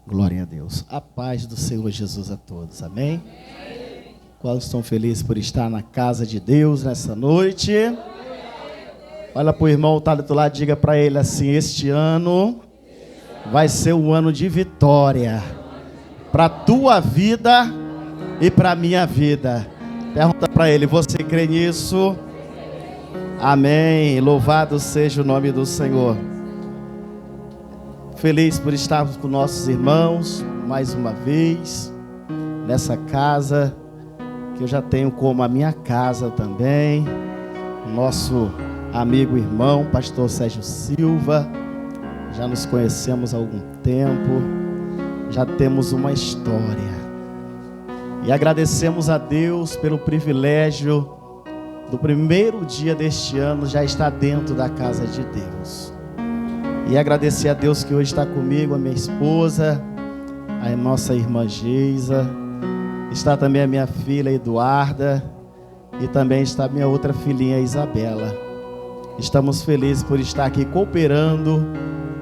Glória a Deus. A paz do Senhor Jesus a todos. Amém? Quantos estão felizes por estar na casa de Deus nessa noite? Olha para o irmão, tá do outro lado, diga para ele assim: este ano vai ser um ano de vitória para a tua vida e para a minha vida. Pergunta para ele: você crê nisso? Amém. Louvado seja o nome do Senhor. Feliz por estarmos com nossos irmãos mais uma vez nessa casa que eu já tenho como a minha casa também. Nosso amigo irmão pastor Sérgio Silva, já nos conhecemos há algum tempo, já temos uma história e agradecemos a Deus pelo privilégio do primeiro dia deste ano já estar dentro da casa de Deus. E agradecer a Deus que hoje está comigo, a minha esposa, a nossa irmã Geisa, está também a minha filha Eduarda e também está a minha outra filhinha Isabela. Estamos felizes por estar aqui cooperando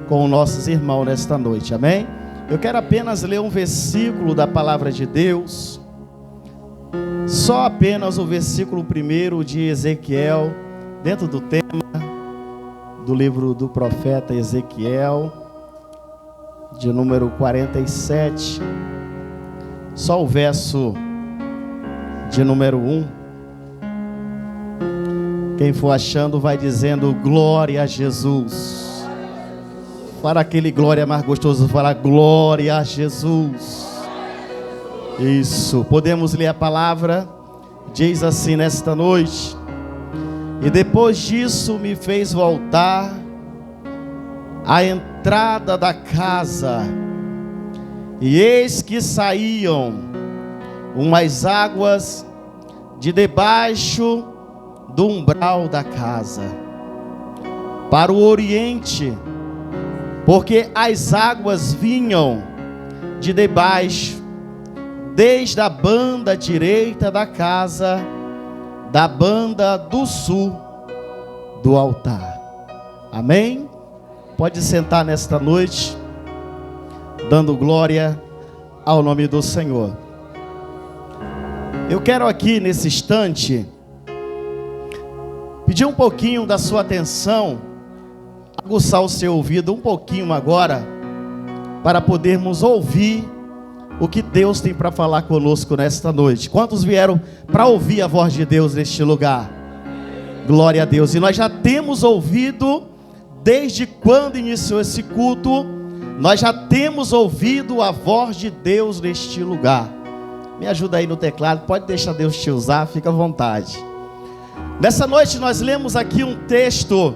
com nossos irmãos nesta noite, amém? Eu quero apenas ler um versículo da palavra de Deus, só apenas o versículo 1 de Ezequiel, dentro do tema do livro do profeta Ezequiel, de número 47, só o verso de número 1. Quem for achando vai dizendo glória a Jesus. Para aquele glória mais gostoso, fala glória a Jesus. Isso, podemos ler a palavra, diz assim nesta noite: e depois disso me fez voltar à entrada da casa, e eis que saíam umas águas de debaixo do umbral da casa, para o oriente, porque as águas vinham de debaixo, desde a banda direita da casa, da banda do sul do altar. Amém? Pode sentar nesta noite, dando glória ao nome do Senhor. Eu quero aqui nesse instante pedir um pouquinho da sua atenção, aguçar o seu ouvido um pouquinho agora, para podermos ouvir o que Deus tem para falar conosco nesta noite. Quantos vieram para ouvir a voz de Deus neste lugar? Glória a Deus. E nós já temos ouvido, desde quando iniciou esse culto, nós já temos ouvido a voz de Deus neste lugar. Me ajuda aí no teclado, pode deixar Deus te usar, fica à vontade. Nessa noite nós lemos aqui um texto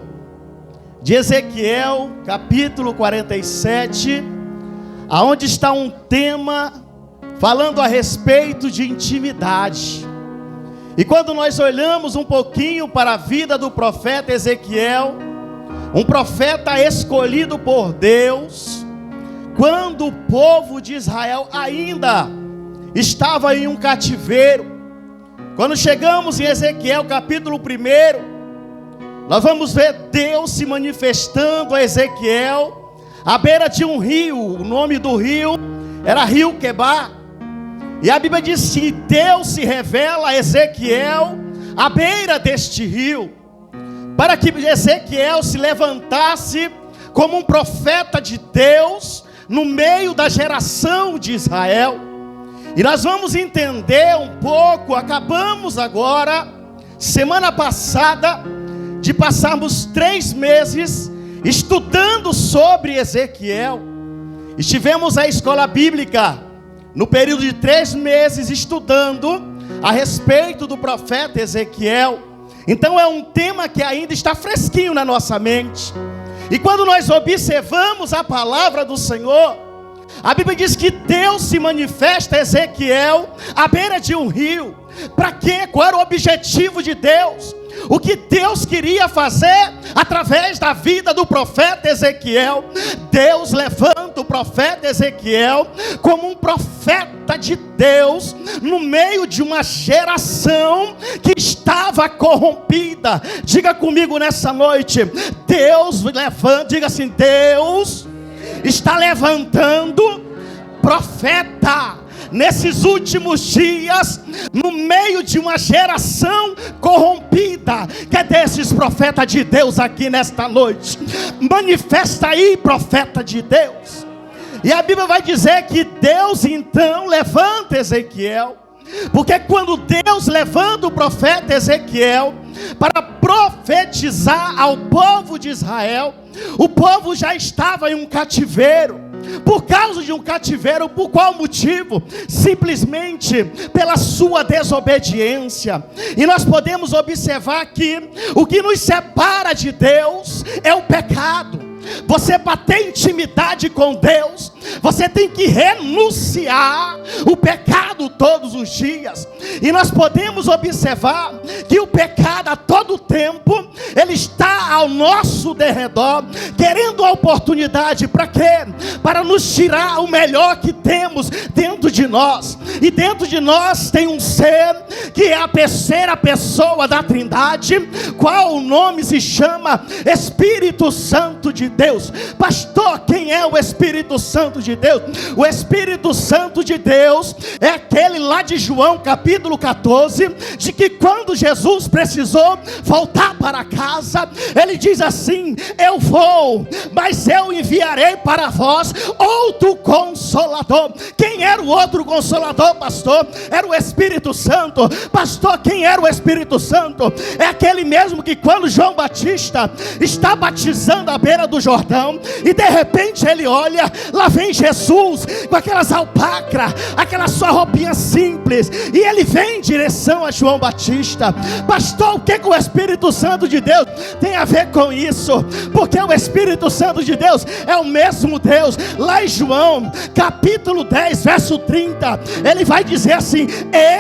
de Ezequiel, capítulo 47, aonde está um tema falando a respeito de intimidade. E quando nós olhamos um pouquinho para a vida do profeta Ezequiel, um profeta escolhido por Deus, quando o povo de Israel ainda estava em um cativeiro. Quando chegamos em Ezequiel capítulo 1, nós vamos ver Deus se manifestando a Ezequiel à beira de um rio. O nome do rio era Rio Quebar. E a Bíblia diz que Deus se revela a Ezequiel à beira deste rio, para que Ezequiel se levantasse como um profeta de Deus no meio da geração de Israel. E nós vamos entender um pouco, acabamos agora, semana passada, de passarmos 3 meses estudando sobre Ezequiel. Estivemos na escola bíblica no período de 3 meses estudando a respeito do profeta Ezequiel. Então é um tema que ainda está fresquinho na nossa mente. E quando nós observamos a palavra do Senhor, a Bíblia diz que Deus se manifesta a Ezequiel à beira de um rio. Para quê? Qual era o objetivo de Deus? O que Deus queria fazer através da vida do profeta Ezequiel? Deus levanta o profeta Ezequiel como um profeta de Deus no meio de uma geração que estava corrompida. Diga comigo nessa noite: Deus levanta, diga assim, Deus está levantando profeta nesses últimos dias, no meio de uma geração corrompida. Cadê esses profetas de Deus aqui nesta noite? Manifesta aí, profeta de Deus. E a Bíblia vai dizer que Deus então levanta Ezequiel, porque quando Deus levanta o profeta Ezequiel para profetizar ao povo de Israel, o povo já estava em um cativeiro. Por causa de um cativeiro, por qual motivo? Simplesmente pela sua desobediência. E nós podemos observar que o que nos separa de Deus é o pecado. Você para ter intimidade com Deus, você tem que renunciar o pecado todos os dias. E nós podemos observar que o pecado a todo tempo, ele está ao nosso derredor, querendo a oportunidade para quê? Para nos tirar o melhor que temos dentro de nós. E dentro de nós tem um ser que é a terceira pessoa da Trindade, qual o nome se chama Espírito Santo de Deus. Pastor, quem é o Espírito Santo de Deus? O Espírito Santo de Deus é aquele lá de João capítulo 14, de que quando Jesus precisou voltar para casa, ele diz assim: eu vou, mas eu enviarei para vós outro Consolador. Quem era o outro Consolador, pastor? Era o Espírito Santo. Pastor, quem era o Espírito Santo? É aquele mesmo que quando João Batista está batizando à beira do Jordão, e de repente ele olha, lá vem Jesus com aquelas alpacras, aquela sua roupinha simples, e ele vem em direção a João Batista. Pastor, o que o Espírito Santo de Deus tem a ver com isso? Porque o Espírito Santo de Deus é o mesmo Deus. Lá em João capítulo 10 verso 30, ele vai dizer assim: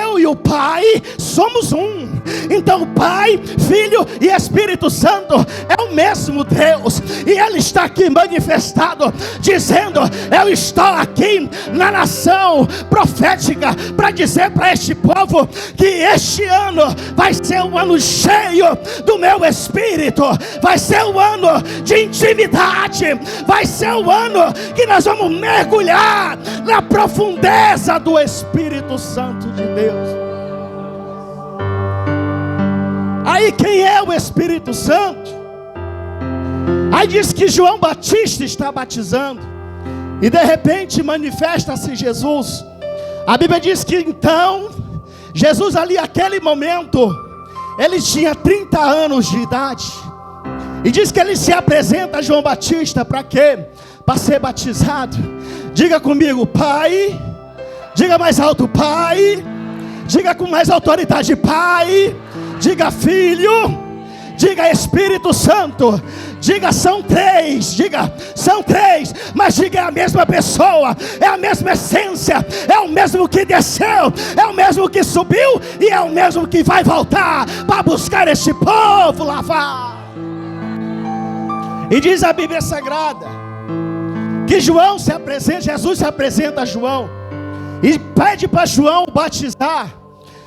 eu e o Pai somos um. Então o Pai, Filho e Espírito Santo é o mesmo Deus, e ele está aqui manifestado, dizendo: eu estou aqui na nação profética para dizer para este povo que este ano vai ser um ano cheio do meu Espírito, vai ser um ano de intimidade, vai ser um ano que nós vamos mergulhar na profundeza do Espírito Santo de Deus. Aí quem é o Espírito Santo? Aí diz que João Batista está batizando, e de repente manifesta-se Jesus. A Bíblia diz que então Jesus ali naquele momento, ele tinha 30 anos de idade, e diz que ele se apresenta a João Batista para quê? Para ser batizado. Diga comigo: Pai. Diga mais alto: Pai. Diga com mais autoridade: Pai. Diga: Filho. Diga: Espírito Santo. Diga: são três. Diga: são três. Mas diga: é a mesma pessoa, é a mesma essência, é o mesmo que desceu, é o mesmo que subiu, e é o mesmo que vai voltar para buscar este povo lavar. E diz a Bíblia Sagrada que João se apresenta, Jesus se apresenta a João e pede para João batizar.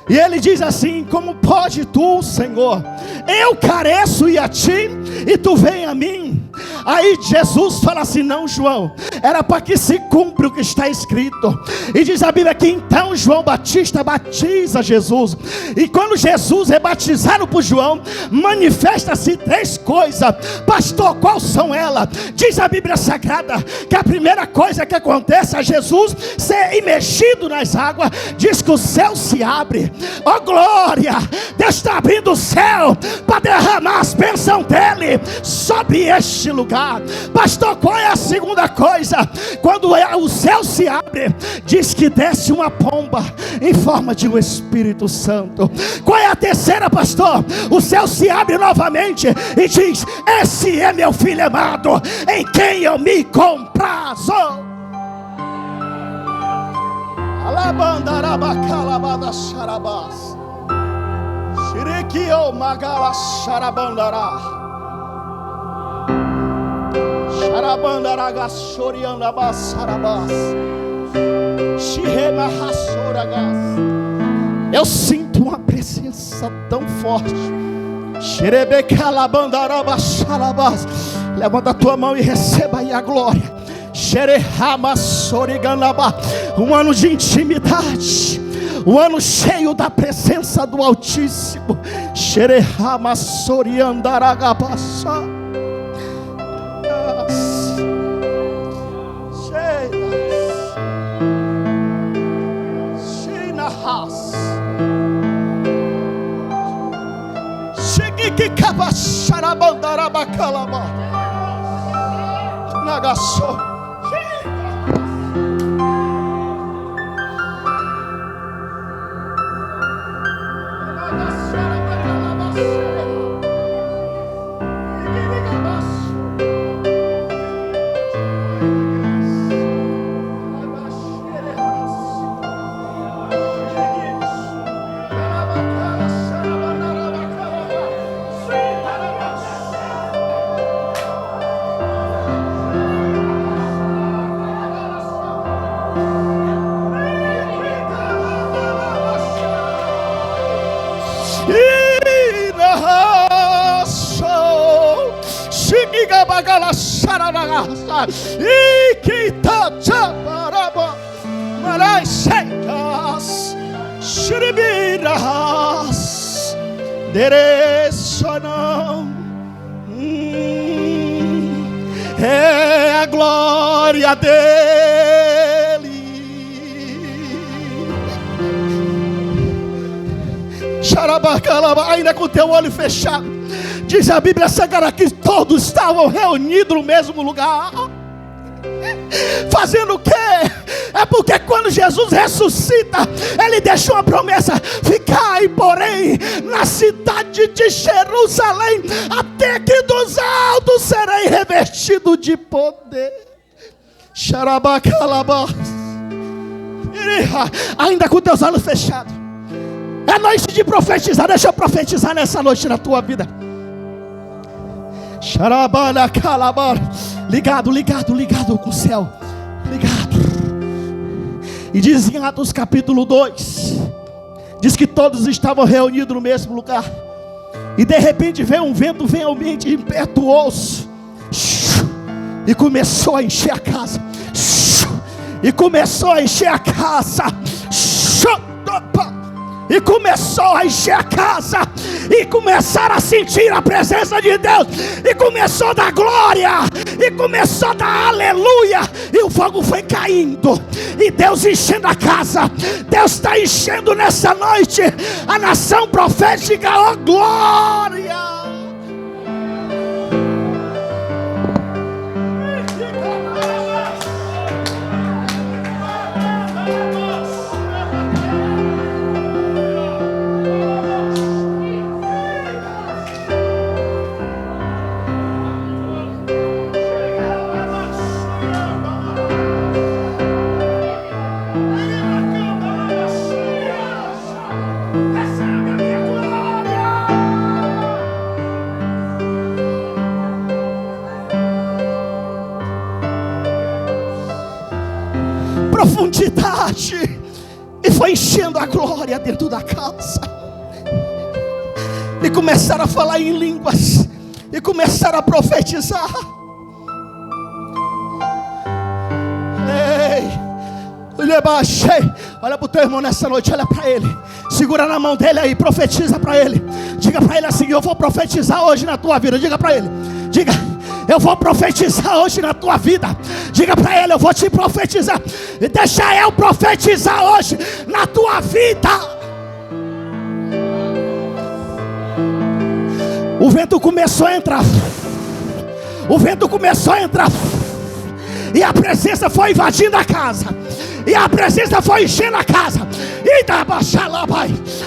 E ele diz assim: como pode tu, Senhor? Eu careço e a ti, e tu vem a mim. Aí Jesus fala assim: não, João, era para que se cumpra o que está escrito. E diz a Bíblia que então João Batista batiza Jesus. E quando Jesus é batizado por João, manifesta-se três coisas. Pastor, quais são elas? Diz a Bíblia Sagrada que a primeira coisa que acontece a Jesus ser imergido nas águas, diz que o céu se abre. Oh glória, Deus está abrindo o céu para derramar as bênçãos dele sobre este lugar. Pastor, qual é a segunda coisa? Quando o céu se abre, diz que desce uma pomba em forma de um Espírito Santo. Qual é a terceira, pastor? O céu se abre novamente e diz: esse é meu filho amado, em quem eu me comprazo. Alabandarabacalabada xarabás. Shiriquio magala xarabandará. Xarabandaragas xoriandabás xarabás. Xirema rassoragas. Eu sinto uma presença tão forte. Xerebecalabandarabás xarabás. Levanta a tua mão e receba aí a glória. Um ano de intimidade, um ano cheio da presença do Altíssimo. É a glória dele. Ainda com teu olho fechado, diz a Bíblia Sagrada que todos estavam reunidos no mesmo lugar. Fazendo o quê? É porque quando Jesus ressuscita, Ele deixou uma promessa: ficai, porém, na cidade de Jerusalém, até que dos altos serei revestido de poder. Ainda com teus olhos fechados, é noite de profetizar. Deixa eu profetizar nessa noite na tua vida. Ligado com o céu. Ligado. E diz em Atos capítulo 2, diz que todos estavam reunidos no mesmo lugar. E de repente veio um vento veemente impetuoso, e começou a encher a casa. E começou a encher a casa. E começou a encher a casa. E começaram a sentir a presença de Deus. E começou a dar glória. E começou a dar aleluia. E o fogo foi caindo. E Deus enchendo a casa. Deus está enchendo nessa noite a nação profética. Oh glória! Profundidade, e foi enchendo a glória dentro da casa, e começaram a falar em línguas, e começaram a profetizar. Olha para o teu irmão nessa noite, olha para ele, segura na mão dele aí, profetiza para ele, diga para ele assim: eu vou profetizar hoje na tua vida. Diga para ele, diga: eu vou profetizar hoje na tua vida. Diga para ele: eu vou te profetizar. E deixa eu profetizar hoje na tua vida. O vento começou a entrar. O vento começou a entrar. E a presença foi invadindo a casa. E a presença foi enchendo a casa. E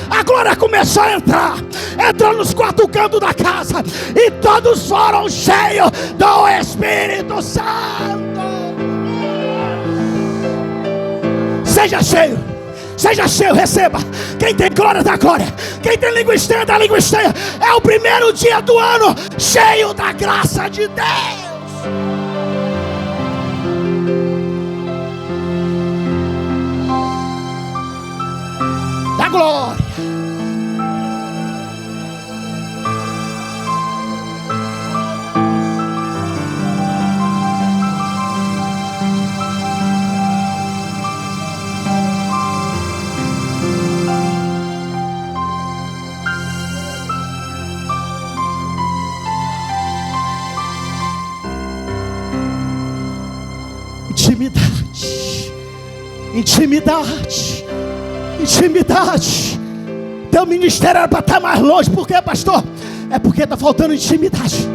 a glória começou a entrar. Entrou nos quatro cantos da casa. E todos foram cheios do Espírito Santo. Seja cheio. Seja cheio, receba. Quem tem glória dá glória. Quem tem língua estranha dá língua estranha. É o primeiro dia do ano cheio da graça de Deus. Da glória. Intimidade. Intimidade. Intimidade. Teu ministério era para estar mais longe. Por quê, pastor? É porque está faltando intimidade.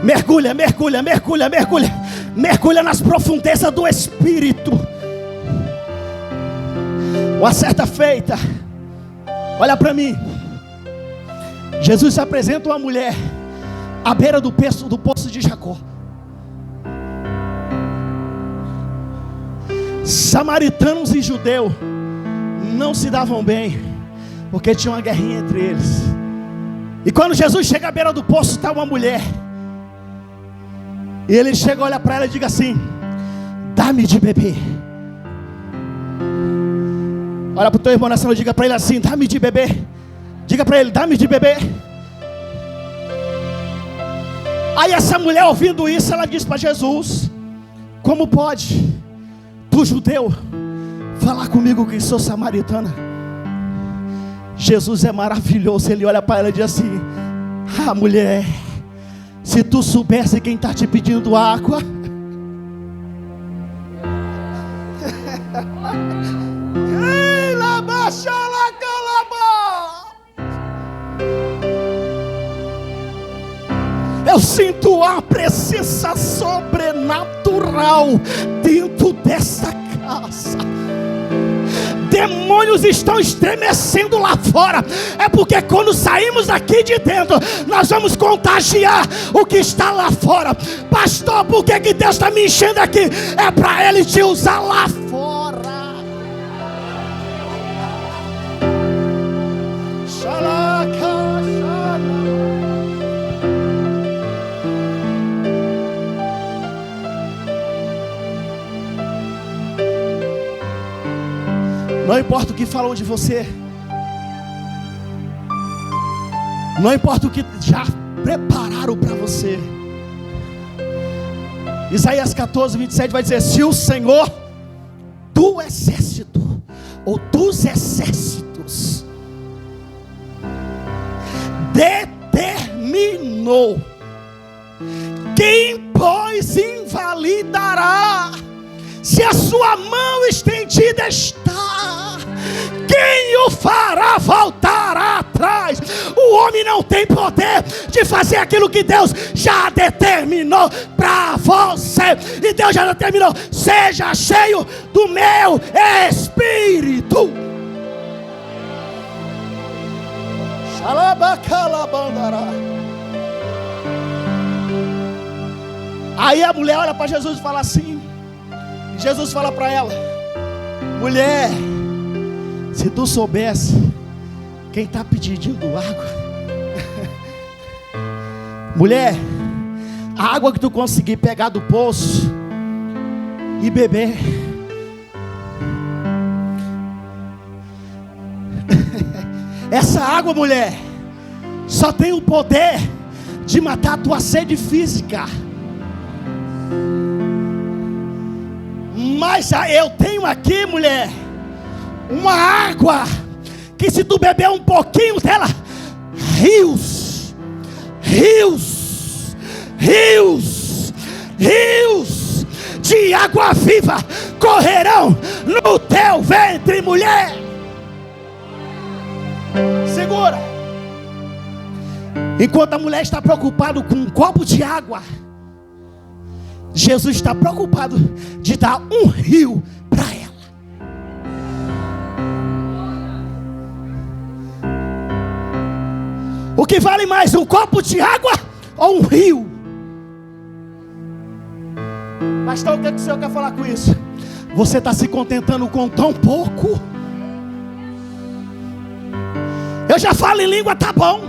Mergulha, mergulha, mergulha, mergulha. Mergulha nas profundezas do Espírito. Uma certa feita, olha para mim. Jesus apresenta uma mulher à beira do poço de Jacó. Samaritanos e judeus não se davam bem, porque tinha uma guerrinha entre eles. E quando Jesus chega à beira do poço, está uma mulher. E ele chega, olha para ela e diz assim: dá-me de beber. Olha para o teu irmão nessa noite, diga para ele assim: dá-me de beber. Diga para ele: dá-me de beber. Aí essa mulher, ouvindo isso, ela diz para Jesus: como pode tu, judeu, falar comigo que sou samaritana? Jesus é maravilhoso. Ele olha para ela e diz assim: ah, mulher, se tu soubesse quem está te pedindo água. Eu sinto a presença sobrenatural dentro dessa casa. Demônios estão estremecendo lá fora. É porque quando saímos daqui de dentro, nós vamos contagiar o que está lá fora. Pastor, por que Deus está me enchendo aqui? É para Ele te usar lá fora. Não importa o que falam de você, não importa o que já prepararam para você. Isaías 14, 27 vai dizer: se o Senhor do exército, ou dos exércitos, determinou, quem pois invalidará? Se a sua mão estendida está, quem o fará voltar atrás? O homem não tem poder de fazer aquilo que Deus já determinou para você. E Deus já determinou: seja cheio do meu Espírito. Aí a mulher olha para Jesus e fala assim. Jesus fala para ela: mulher, se tu soubesse quem está pedindo água, mulher, a água que tu conseguir pegar do poço e beber, essa água, mulher, só tem o poder de matar a tua sede física. Mas eu tenho aqui, mulher, uma água que se tu beber um pouquinho dela, rios, rios, rios, rios de água viva correrão no teu ventre, mulher. Segura. Enquanto a mulher está preocupada com um copo de água, Jesus está preocupado de dar um rio para ela. O que vale mais, um copo de água ou um rio? Pastor, o que o senhor quer falar com isso? Você está se contentando com tão pouco? Eu já falo em língua, tá bom.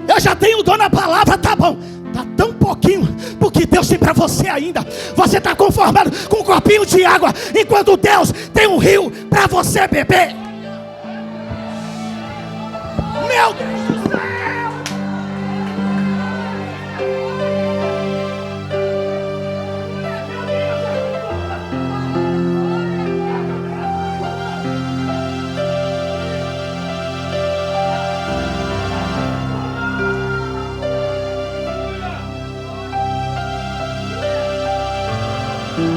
Eu já tenho dom na palavra, tá bom. Está tão pouquinho, porque Deus tem para você ainda. Você está conformado com um copinho de água, enquanto Deus tem um rio para você beber. Meu Deus do céu!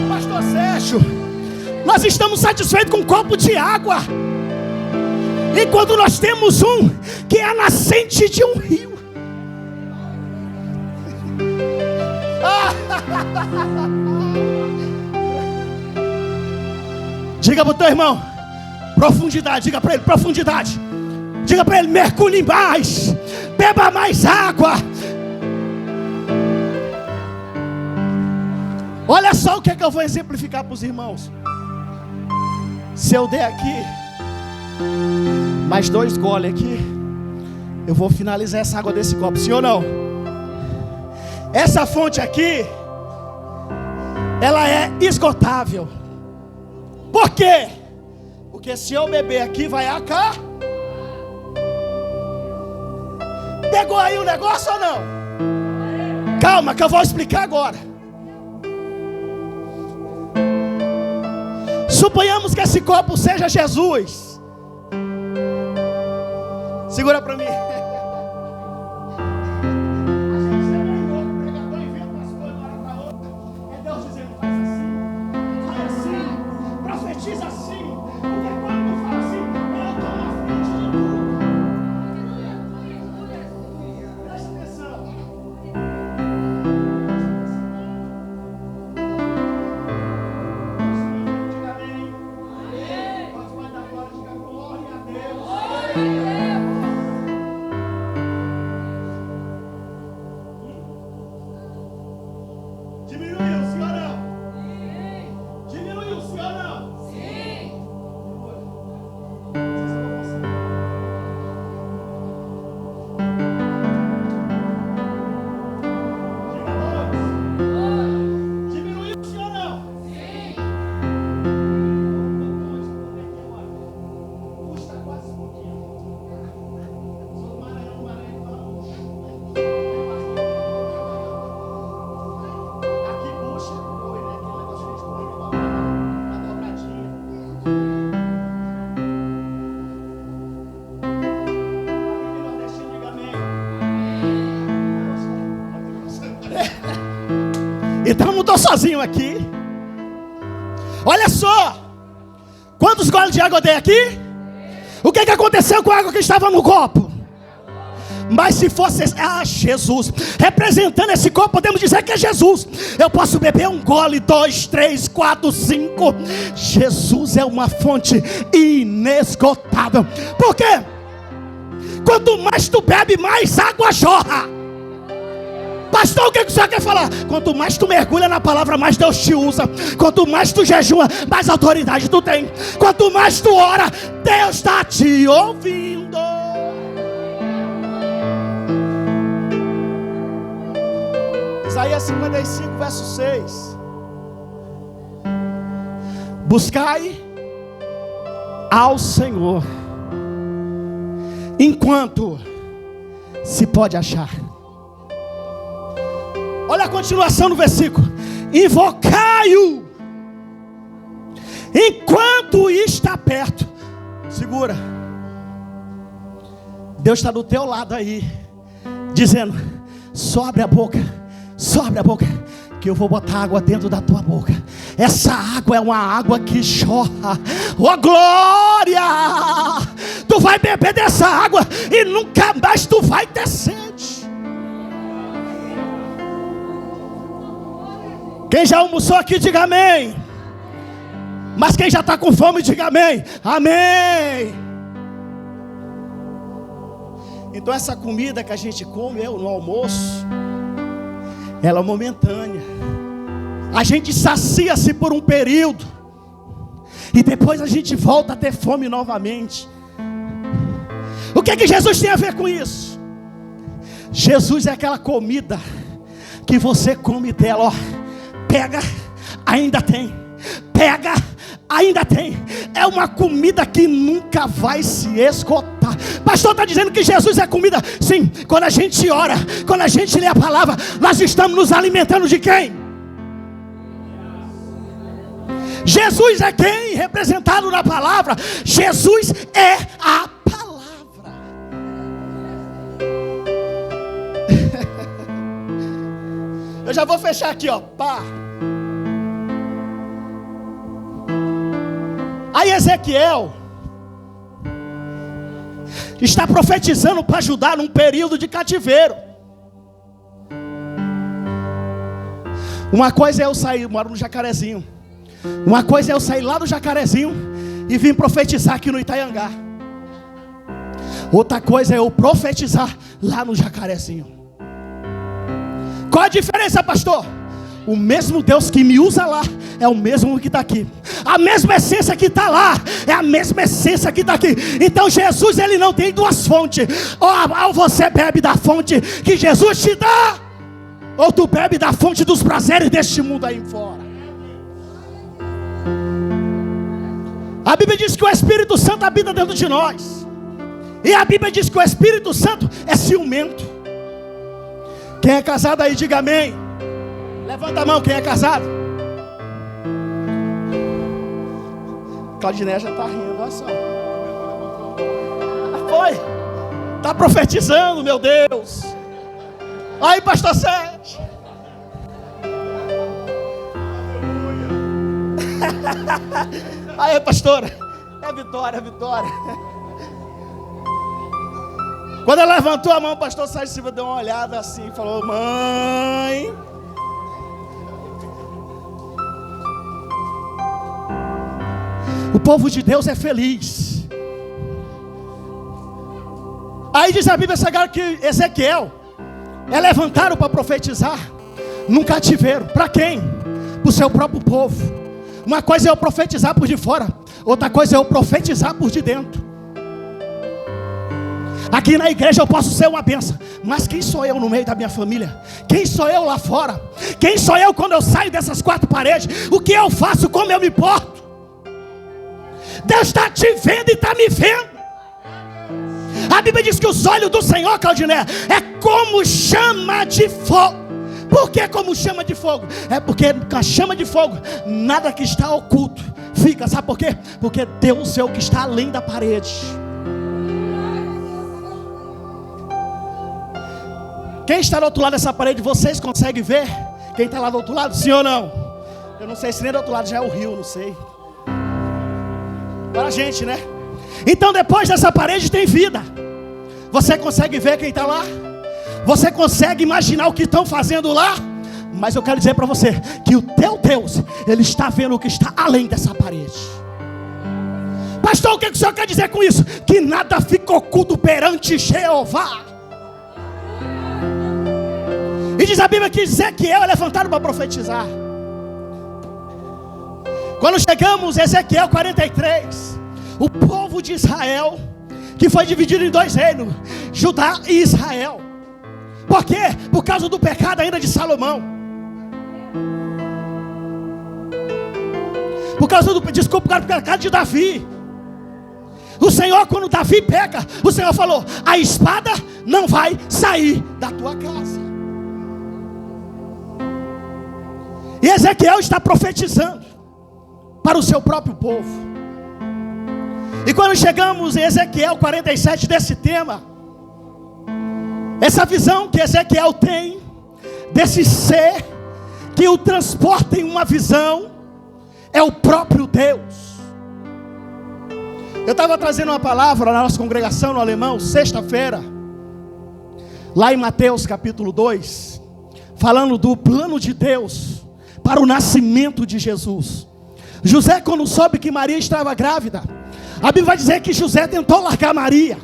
Pastor Sérgio, nós estamos satisfeitos com um copo de água, enquanto nós temos um que é a nascente de um rio. Diga para o teu irmão, profundidade. Diga para ele, profundidade. Diga para ele, mergulhe mais, beba mais água. Olha só o que é que eu vou exemplificar para os irmãos. Se eu der aqui mais 2 goles aqui, eu vou finalizar essa água desse copo, sim ou não? Essa fonte aqui, ela é esgotável. Por quê? Porque se eu beber aqui, vai acabar. Pegou aí o negócio ou não? Calma que eu vou explicar agora. Suponhamos que esse copo seja Jesus. Segura para mim. Então não estou sozinho aqui. Olha só, quantos goles de água eu dei aqui? O que aconteceu com a água que estava no copo? Mas se fosse Jesus representando esse copo, podemos dizer que é Jesus. Eu posso beber 1 gole, 2, 3, 4, 5. Jesus é uma fonte inesgotável. Por quê? Quanto mais tu bebe, mais água jorra. Pastor, o que o senhor quer falar? Quanto mais tu mergulha na palavra, mais Deus te usa. Quanto mais tu jejua, mais autoridade tu tem. Quanto mais tu ora, Deus está te ouvindo. Isaías 55, verso 6. Buscai ao Senhor enquanto se pode achar. Olha a continuação do versículo. Invocai-o enquanto está perto. Segura. Deus está do teu lado aí, dizendo: só abre a boca, só abre a boca, que eu vou botar água dentro da tua boca. Essa água é uma água que jorra. Oh glória! Tu vai beber dessa água e nunca mais tu vai ter sede. Quem já almoçou aqui, diga amém. Mas quem já está com fome, diga amém. Amém. Então essa comida que a gente come no almoço, ela é momentânea. A gente sacia-se por um período e depois a gente volta a ter fome novamente. O que Jesus tem a ver com isso? Jesus é aquela comida que você come dela, ó. Pega, ainda tem. Pega, ainda tem. É uma comida que nunca vai se esgotar. Pastor está dizendo que Jesus é comida. Sim, quando a gente ora, quando a gente lê a palavra, nós estamos nos alimentando de quem? Jesus é quem? Representado na palavra. Jesus é a palavra. Eu já vou fechar aqui, ó. Pá. Ezequiel está profetizando para Judá num período de cativeiro. Uma coisa é eu sair, eu moro no Jacarezinho. Uma coisa é eu sair lá do Jacarezinho e vim profetizar aqui no Itaiangá. Outra coisa é eu profetizar lá no Jacarezinho. Qual a diferença, pastor? O mesmo Deus que me usa lá é o mesmo que está aqui. A mesma essência que está lá é a mesma essência que está aqui. Então Jesus, ele não tem duas fontes. Ou você bebe da fonte que Jesus te dá, ou tu bebe da fonte dos prazeres deste mundo aí fora. A Bíblia diz que o Espírito Santo habita dentro de nós. E a Bíblia diz que o Espírito Santo é ciumento. Quem é casado aí, diga amém. Levanta a mão, quem é casado. Claudiné já está rindo, olha só. Foi. Está profetizando, meu Deus. Aí, pastor Sérgio. Aí, pastora. É vitória, é vitória. Quando ela levantou a mão, o pastor Sérgio Silva deu uma olhada assim e falou: mãe. O povo de Deus é feliz. Aí diz a Bíblia Sagrada que Ezequiel é levantado para profetizar num cativeiro. Para quem? Para o seu próprio povo. Uma coisa é eu profetizar por de fora, outra coisa é eu profetizar por de dentro. Aqui na igreja eu posso ser uma bênção, mas quem sou eu no meio da minha família? Quem sou eu lá fora? Quem sou eu quando eu saio dessas quatro paredes? O que eu faço? Como eu me porto? Deus está te vendo e está me vendo. A Bíblia diz que os olhos do Senhor, Claudiné, é como chama de fogo. Por que como chama de fogo? É porque com a chama de fogo, nada que está oculto fica. Sabe por quê? Porque Deus é o que está além da parede. Quem está do outro lado dessa parede, vocês conseguem ver? Quem está lá do outro lado, sim ou não? Eu não sei se nem do outro lado já é o rio, não sei. Para a gente, né? Então depois dessa parede tem vida. Você consegue ver quem está lá? Você consegue imaginar o que estão fazendo lá? Mas eu quero dizer para você que o teu Deus, Ele está vendo o que está além dessa parede. Pastor, o que o senhor quer dizer com isso? Que nada fica oculto perante Jeová. E diz a Bíblia que Ezequiel é levantado para profetizar. Quando chegamos em Ezequiel 43, o povo de Israel, que foi dividido em dois reinos, Judá e Israel. Por quê? Por causa do pecado ainda de Salomão. Por causa do pecado de Davi. O Senhor, quando Davi peca, o Senhor falou: a espada não vai sair da tua casa. E Ezequiel está profetizando para o seu próprio povo. E quando chegamos em Ezequiel 47 desse tema, essa visão que Ezequiel tem desse ser que o transporta em uma visão é o próprio Deus. Eu estava trazendo uma palavra na nossa congregação no Alemão, sexta-feira, lá em Mateus capítulo 2, falando do plano de Deus para o nascimento de Jesus. José, quando soube que Maria estava grávida, a Bíblia vai dizer que José tentou largar Maria,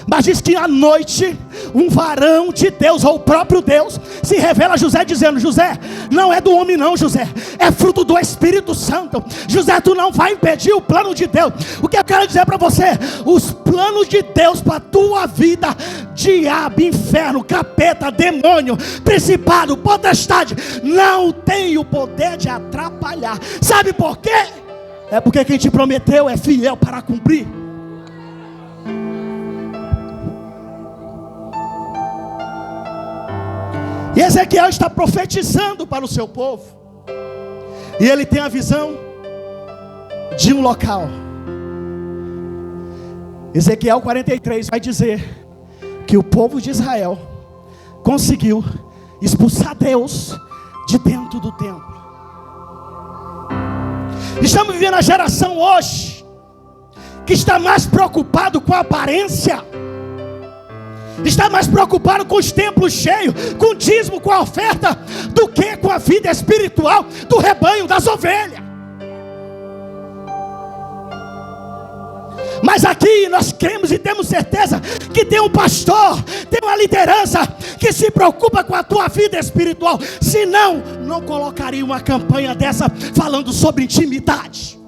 mas diz que à noite um varão de Deus, ou o próprio Deus, se revela a José dizendo: José, não é do homem não, José, é fruto do Espírito Santo. José, tu não vai impedir o plano de Deus. O que eu quero dizer para você? Os planos de Deus para a tua vida, diabo, inferno, capeta, demônio, principado, potestade, não tem o poder de atrapalhar. Sabe por quê? É porque quem te prometeu é fiel para cumprir. E Ezequiel está profetizando para o seu povo. E ele tem a visão de um local. Ezequiel 43 vai dizer que o povo de Israel conseguiu expulsar Deus de dentro do templo. Estamos vivendo a geração hoje que está mais preocupado com a aparência, está mais preocupado com os templos cheios, com o dízimo, com a oferta, do que com a vida espiritual do rebanho, das ovelhas. Mas aqui nós cremos e temos certeza que tem um pastor, tem uma liderança que se preocupa com a tua vida espiritual. Senão, não colocaria uma campanha dessa falando sobre intimidade.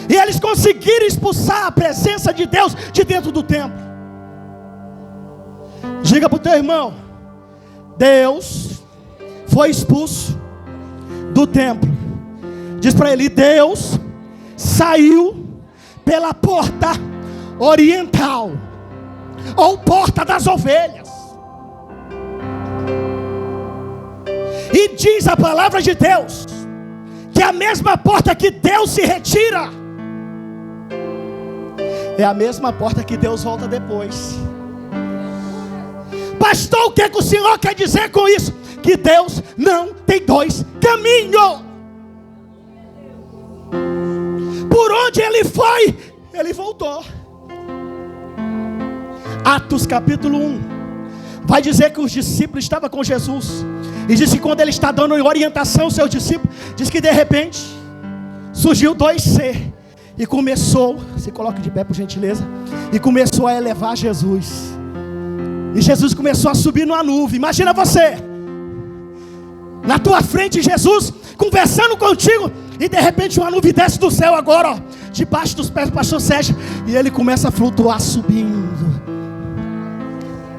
E eles conseguiram expulsar a presença de Deus de dentro do templo. Diga para o teu irmão: Deus foi expulso do templo. Diz para ele: Deus saiu pela porta oriental, ou porta das ovelhas. E diz a palavra de Deus que a mesma porta que Deus se retira é a mesma porta que Deus volta depois. Pastor, o que o senhor quer dizer com isso? Que Deus não tem dois caminhos. Por onde ele foi, ele voltou. Atos capítulo 1 vai dizer que os discípulos estavam com Jesus. E diz que quando ele está dando orientação aos seus discípulos, diz que de repente surgiu dois seres. E começou, se coloque de pé por gentileza, e começou a elevar Jesus. E Jesus começou a subir numa nuvem. Imagina você, na tua frente Jesus, conversando contigo, e de repente uma nuvem desce do céu agora, ó, debaixo dos pés do pastor Sérgio, e ele começa a flutuar subindo.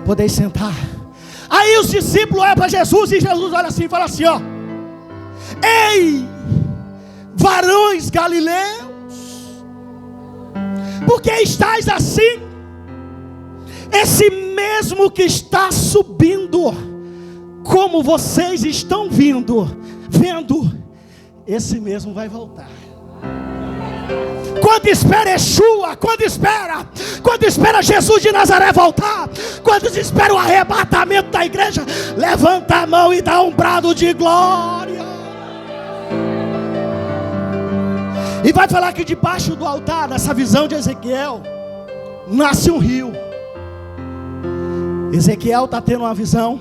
Podeis sentar. Aí os discípulos olham para Jesus, e Jesus olha assim e fala assim, ó: ei, varões galileus, por que estáis assim? Esse mesmo que está subindo, como vocês estão vendo, esse mesmo vai voltar. Quando espera Yeshua, quando espera Jesus de Nazaré voltar, quando espera o arrebatamento da igreja, levanta a mão e dá um brado de glória. E vai falar que debaixo do altar, nessa visão de Ezequiel, nasce um rio. Ezequiel está tendo uma visão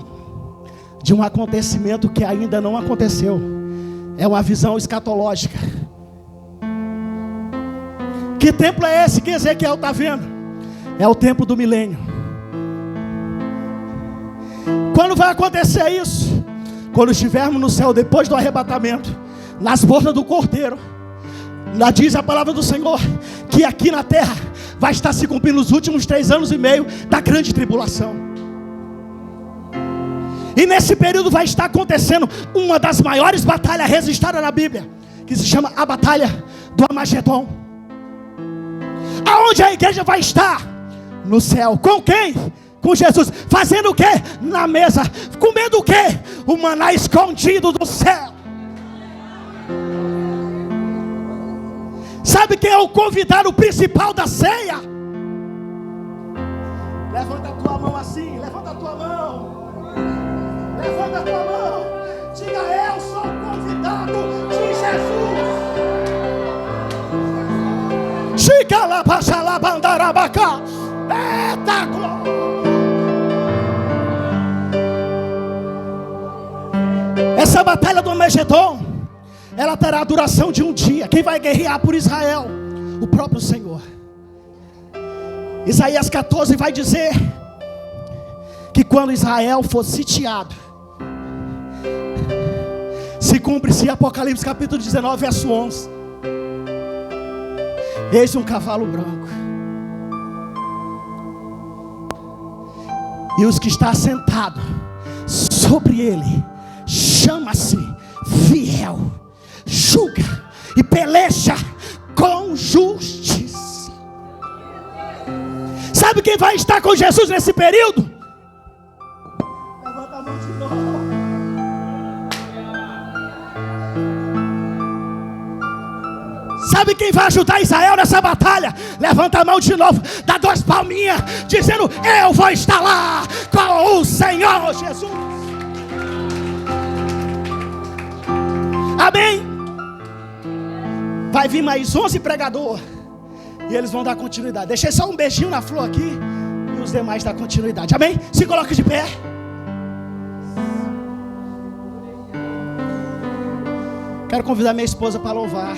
de um acontecimento que ainda não aconteceu. É uma visão escatológica. Que templo é esse que Ezequiel está vendo? É o templo do milênio. Quando vai acontecer isso? Quando estivermos no céu, depois do arrebatamento, nas bordas do cordeiro. Lá diz a palavra do Senhor que aqui na terra vai estar se cumprindo os últimos 3 anos e meio da grande tribulação. E nesse período vai estar acontecendo uma das maiores batalhas registradas na Bíblia, que se chama a batalha do Armagedon. Aonde a igreja vai estar? No céu. Com quem? Com Jesus. Fazendo o quê? Na mesa. Comendo o quê? O maná escondido do céu. Sabe quem é o convidado principal da ceia? Levanta a tua mão assim. Levanta a tua mão. Levanta a tua mão. Diga: eu sou o convidado de Jesus. Chica lá, baixa lá, bandarabacá. Eita glória. Essa batalha do Armagedon, ela terá a duração de um dia. Quem vai guerrear por Israel? O próprio Senhor. Isaías 14 vai dizer que quando Israel for sitiado, se cumpre-se Apocalipse capítulo 19, verso 11. Eis um cavalo branco, e os que está sentado sobre ele chama-se Fiel, julga e peleja com justiça. Sabe quem vai estar com Jesus nesse período? Levanta a mão de novo. Sabe quem vai ajudar Israel nessa batalha? Levanta a mão de novo, dá 2 palminhas, dizendo: eu vou estar lá com o Senhor Jesus. Amém? vai vir mais 11 pregadores. E eles vão dar continuidade. Deixei só um beijinho na flor aqui. E os demais dar continuidade. Amém? Se coloque de pé. Quero convidar minha esposa para louvar.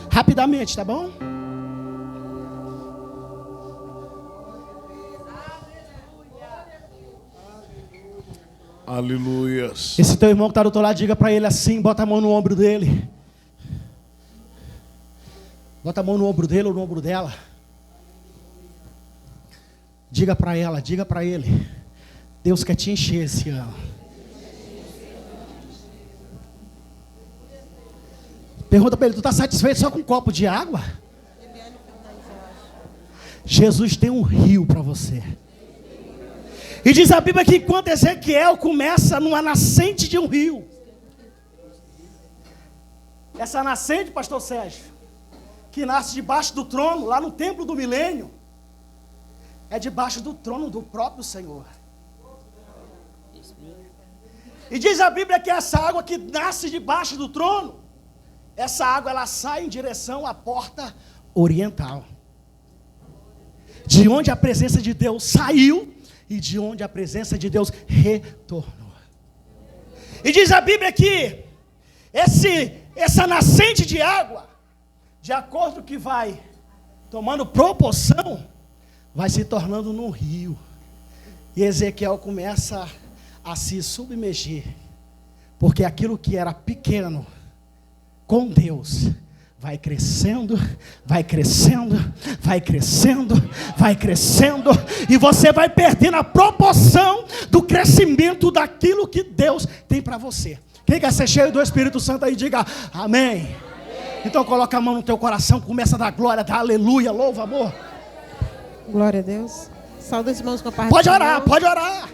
Rapidamente, tá bom? Aleluias. Esse teu irmão que está do outro lado, diga para ele assim, bota a mão no ombro dele. Bota a mão no ombro dele ou no ombro dela. Diga para ela, diga para ele. Deus quer te encher esse ano. Pergunta para ele, tu está satisfeito só com um copo de água? Jesus tem um rio para você. E diz a Bíblia que enquanto Ezequiel começa numa nascente de um rio. Essa nascente, pastor Sérgio, que nasce debaixo do trono, lá no templo do milênio, é debaixo do trono do próprio Senhor. E diz a Bíblia que essa água que nasce debaixo do trono, essa água ela sai em direção à porta oriental. De onde a presença de Deus saiu e de onde a presença de Deus retornou. E diz a Bíblia que essa nascente de água, de acordo com que vai tomando proporção, vai se tornando num rio. E Ezequiel começa a se submergir, porque aquilo que era pequeno com Deus vai crescendo, vai crescendo, vai crescendo, vai crescendo, e você vai perdendo a proporção do crescimento daquilo que Deus tem para você. Quem quer ser cheio do Espírito Santo aí, diga amém. Amém. Então coloca a mão no teu coração, começa a dar glória, dá aleluia, louva, amor. Glória a Deus. Saúde os irmãos com a paz. Pode orar, pode orar.